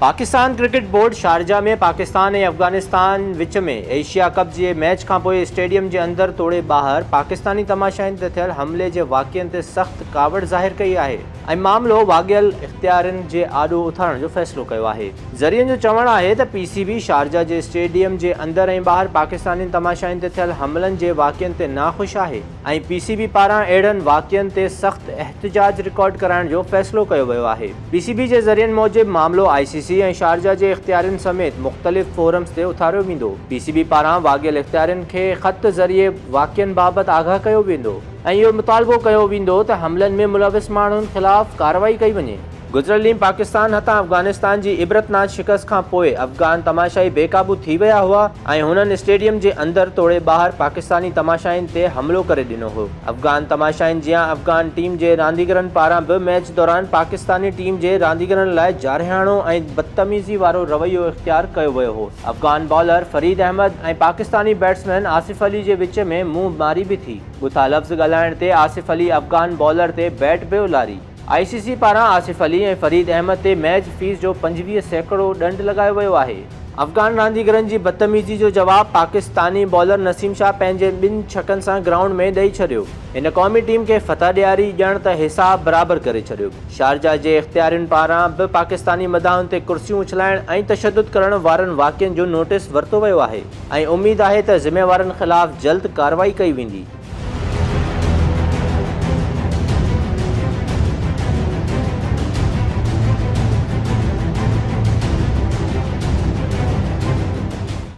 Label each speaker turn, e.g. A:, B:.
A: Pakistan cricket board Sharjah में पाकिस्तान ऐं अफगानिस्तान विच में एशिया कप जे मैच खां पोइ स्टेडियम जे अंदर तोड़े ॿाहिरि पाकिस्तानी तमाशाइनि ते थियल हमले जे वाक़िअनि ते सख़्त कावड़ ज़ाहिर कई आहे ऐं मामिलो वाॻियल इख़्तियारनि जे आॾो उथारण जो फ़ैसिलो कयो आहे। ज़रियनि जो चवणु आहे त PCB शारजा जे स्टेडियम जे अंदर ऐं ॿाहिरि पाकिस्तानी तमाशाइनि ते थियल हमलनि जे वाक़िअनि ते नाख़ुशि आहे ऐं PCB पारां अहिड़नि वाक़िअनि ते सख़्त एहतिजाज रिकॉर्ड कराइण जो फ़ैसिलो कयो वियो आहे। PCB जे ज़रियनि मूजिबि मामिलो ICC ऐं शारजा जे इख़्तियारनि समेत मुख़्तलिफ़ फोरम्स ते उथारियो वेंदो। PCB पारां वाॻियल इख़्तियारनि खे ख़त ज़रिए वाक़िअनि बाबति आगाह कयो वेंदो ऐं इहो मुतालबो कयो वेंदो त हमलनि में मुलविस माण्हुनि ख़िलाफ़ कार्रवाई कई वञे। गुज़िरियल ॾींहुं पाकिस्तान हथां अफ़गानिस्तान जी इबरतनाक शिकस्त खां पोइ अफ़गान तमाशाई बेकाबू थी विया हुआ ऐं हुननि स्टेडियम जे अंदर तोड़े ॿाहिरि पाकिस्तानी तमाशाइनि ते हमिलो करे ॾिनो हो। अफ़गान तमाशाइनि जियां अफ़गान टीम जे रांदीगरनि पारां बि मैच दौरान पाकिस्तानी टीम जे रांदीगरनि लाइ जारहियाणो ऐं बदतमीज़ी वारो रवैयो इख़्तियार कयो वियो हो। अफ़गान बॉलर फरीद अहमद ऐं पाकिस्तानी बैट्समैन आसिफ अली जे विच में मुंहुं मारी बि थी। ॻुथा लफ़्ज़ ॻाल्हाइण ते आसिफ अली अफ़गान बॉलर ते बैट बि उलारी। ICC पारां आसिफ अली ऐं फरीद अहमद ते मैच फीस जो 25 सैकड़ो ॾंड लॻायो वियो आहे। अफ़गान रांदीगरनि जी बदतमीज़ी जो जवाबु पाकिस्तानी बॉलर नसीम शाह पंहिंजे 2 छकनि सां ग्राउंड में ॾेई छॾियो। हिन क़ौमी टीम खे फतह ॾियारी ॼण त हिसाब बराबरि करे छॾियो। शारजा जे इख़्तियारनि पारां बि पाकिस्तानी मदाहुनि ते कुर्सियूं उछलाइण ऐं तशदुद करण वारनि वाक़िअनि जो नोटिस वरितो वियो आहे ऐं उमेद आहे त ज़िम्मेवारनि ख़िलाफ़ जल्द कार्रवाई कई वेंदी।